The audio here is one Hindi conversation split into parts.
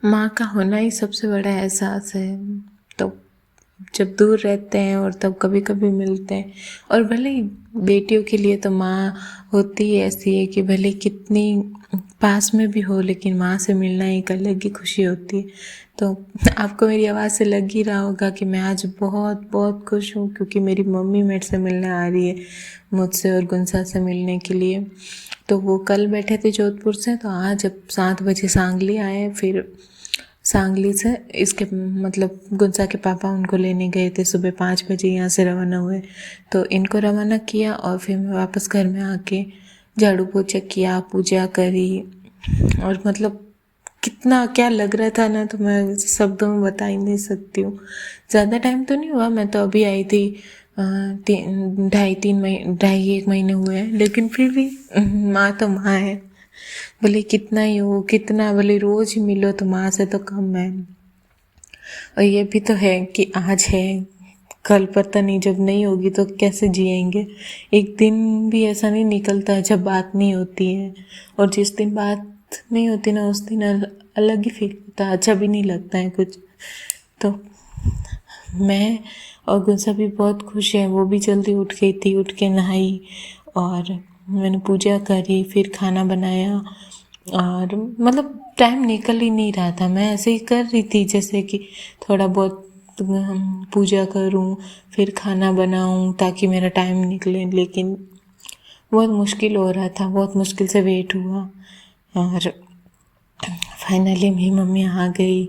माँ का होना ही सबसे बड़ा एहसास है। तो जब दूर रहते हैं और तब कभी कभी मिलते हैं, और भले ही बेटियों के लिए तो माँ होती ही ऐसी है कि भले कितनी पास में भी हो लेकिन माँ से मिलना एक अलग ही खुशी होती है। तो आपको मेरी आवाज़ से लग ही रहा होगा कि मैं आज बहुत बहुत खुश हूँ, क्योंकि मेरी मम्मी मेरे से मिलने आ रही है, मुझसे और गुंसा से मिलने के लिए। तो वो कल बैठे थे जोधपुर से, तो आज अब 7 बजे सांगली आए। फिर सांगली से इसके मतलब गुंसा के पापा उनको लेने गए थे, सुबह 5 बजे यहाँ से रवाना हुए। तो इनको रवाना किया और फिर मैं वापस घर में आके झाड़ू पोछा किया, पूजा करी। और मतलब कितना क्या लग रहा था ना, तो मैं शब्दों में बता ही नहीं सकती हूँ। ज़्यादा टाइम तो नहीं हुआ, मैं तो अभी आई थी। 2.5-3 महीने 2.5-1 महीने हुए हैं, लेकिन फिर भी माँ तो माँ है। भले कितना ही हो, कितना भले रोज ही मिलो, तो माँ से तो कम है। और ये भी तो है कि आज है, कल पता नहीं, जब नहीं होगी तो कैसे जिएंगे। एक दिन भी ऐसा नहीं निकलता जब बात नहीं होती है, और जिस दिन बात नहीं होती ना उस दिन अलग ही फील होता है, अच्छा भी नहीं लगता है कुछ। तो मैं और गुंसा भी बहुत खुश है। वो भी जल्दी उठ गई थी, उठ के नहाई और मैंने पूजा करी, फिर खाना बनाया। और मतलब टाइम निकल ही नहीं रहा था, मैं ऐसे ही कर रही थी जैसे कि थोड़ा बहुत पूजा करूं फिर खाना बनाऊं ताकि मेरा टाइम निकले। लेकिन बहुत मुश्किल हो रहा था, बहुत मुश्किल से वेट हुआ और फाइनली मेरी मम्मी आ गई।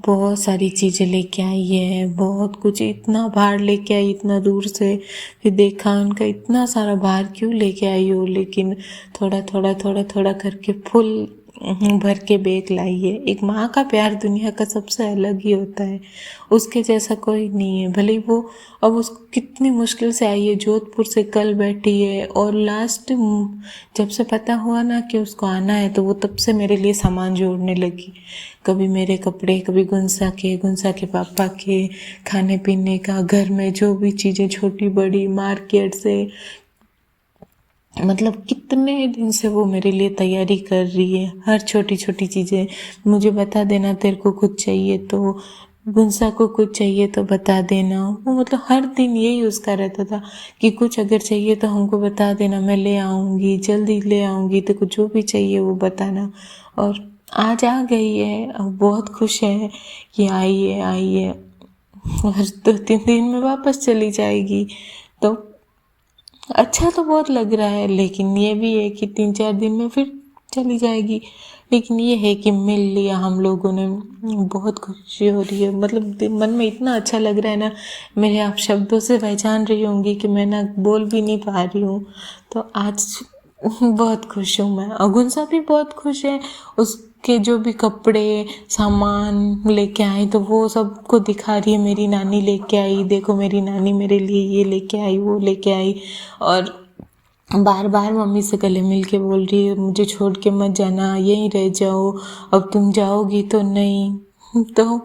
बहुत सारी चीज़ें लेके आई है, बहुत कुछ, इतना भार लेके आई इतना दूर से। फिर देखा उनका इतना सारा भार क्यों लेके आई हो, लेकिन थोड़ा थोड़ा थोड़ा थोड़ा करके फुल भर के बैग लाई है। एक माँ का प्यार दुनिया का सबसे अलग ही होता है, उसके जैसा कोई नहीं है। भले वो अब उसको कितनी मुश्किल से आई है, जोधपुर से कल बैठी है। और लास्ट जब से पता हुआ ना कि उसको आना है, तो वो तब से मेरे लिए सामान जोड़ने लगी। कभी मेरे कपड़े, कभी गुंसा के पापा के, खाने पीने का, घर में जो भी चीज़ें छोटी बड़ी, मार्केट से, मतलब कितने दिन से वो मेरे लिए तैयारी कर रही है। हर छोटी छोटी चीज़ें मुझे बता देना, तेरे को कुछ चाहिए तो, गुंसा को कुछ चाहिए तो बता देना। वो मतलब हर दिन यही उसका रहता था कि कुछ अगर चाहिए तो हमको बता देना, मैं ले आऊँगी, जल्दी ले आऊँगी, तेरे को जो भी चाहिए वो बताना। और आज आ गई है, अब बहुत खुश है कि आई है। और 2-3 दिन में वापस चली जाएगी। तो अच्छा तो बहुत लग रहा है, लेकिन ये भी है कि 3-4 दिन में फिर चली जाएगी। लेकिन ये है कि मिल लिया हम लोगों ने, बहुत खुशी हो रही है। मतलब मन में इतना अच्छा लग रहा है ना, मेरे आप शब्दों से पहचान रही होंगी कि मैं ना बोल भी नहीं पा रही हूँ। तो आज बहुत खुश हूँ मैं, और गुंसा भी बहुत खुश है। उसके जो भी कपड़े सामान लेके आई तो वो सबको दिखा रही है, मेरी नानी लेके आई, देखो मेरी नानी मेरे लिए ये लेके आई, वो लेके आई। और बार बार मम्मी से गले मिल के बोल रही है, मुझे छोड़ के मत जाना, यहीं रह जाओ, अब तुम जाओगी तो नहीं। तो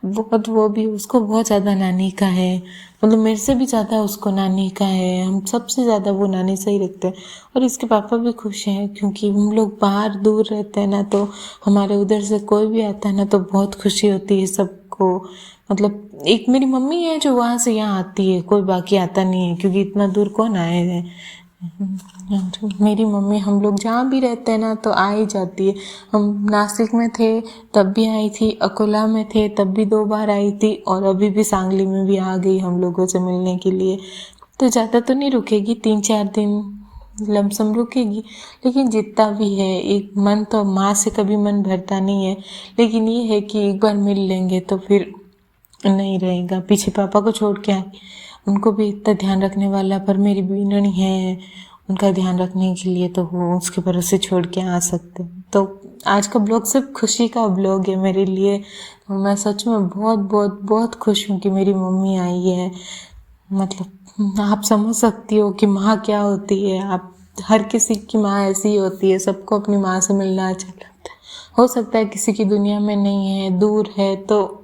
बहुत, वो भी उसको बहुत ज़्यादा नानी का है, मतलब मेरे से भी ज़्यादा उसको नानी का है। हम सबसे ज़्यादा वो नानी से ही रखते हैं। और इसके पापा भी खुश हैं, क्योंकि हम लोग बाहर दूर रहते हैं ना, तो हमारे उधर से कोई भी आता है ना तो बहुत खुशी होती है सबको। मतलब एक मेरी मम्मी है जो वहाँ से यहाँ आती है, कोई बाकी आता नहीं है, क्योंकि इतना दूर कौन आए हैं। मेरी मम्मी हम लोग जहाँ भी रहते हैं ना तो आ ही जाती है। हम नासिक में थे तब भी आई थी, अकोला में थे तब भी 2 बार आई थी, और अभी भी सांगली में भी आ गई हम लोगों से मिलने के लिए। तो ज़्यादा तो नहीं रुकेगी, 3-4 दिन लमसम रुकेगी। लेकिन जितना भी है, एक मन तो माँ से कभी मन भरता नहीं है, लेकिन ये है कि एक बार मिल लेंगे तो फिर नहीं रहेगा। पीछे पापा को छोड़ के आई, उनको भी इतना ध्यान रखने वाला, पर मेरी बीननी है, उनका ध्यान रखने के लिए तो वो उसके भरोसे छोड़ के आ सकते हैं। तो आज का ब्लॉग सिर्फ खुशी का ब्लॉग है मेरे लिए। तो मैं सच में बहुत बहुत बहुत खुश हूँ कि मेरी मम्मी आई है। मतलब आप समझ सकती हो कि माँ क्या होती है। आप, हर किसी की माँ ऐसी ही होती है, सबको अपनी माँ से मिलना अच्छा लगता है। हो सकता है किसी की दुनिया में नहीं है, दूर है, तो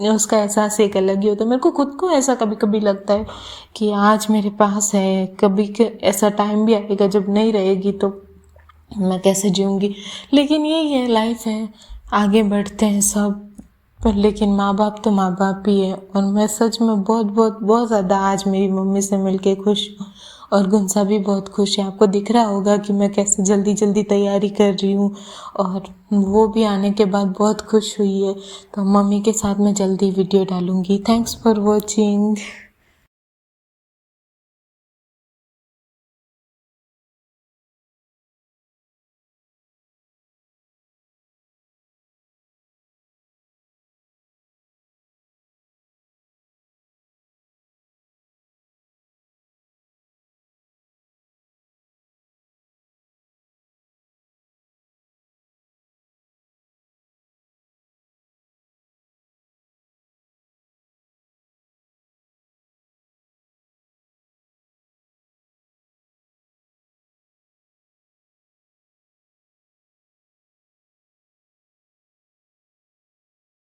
उसका एहसास एक अलग ही होता है। मेरे को खुद को ऐसा कभी कभी लगता है कि आज मेरे पास है, कभी ऐसा टाइम भी आएगा जब नहीं रहेगी तो मैं कैसे जीऊँगी। लेकिन यही है, लाइफ है, आगे बढ़ते हैं सब, पर लेकिन माँ बाप तो माँ बाप ही है। और मैं सच में बहुत बहुत बहुत ज़्यादा आज मेरी मम्मी से मिलके खुश हूँ, और गुंसा भी बहुत खुश है। आपको दिख रहा होगा कि मैं कैसे जल्दी जल्दी तैयारी कर रही हूँ, और वो भी आने के बाद बहुत खुश हुई है। तो मम्मी के साथ मैं जल्दी वीडियो डालूँगी। Thanks for watching.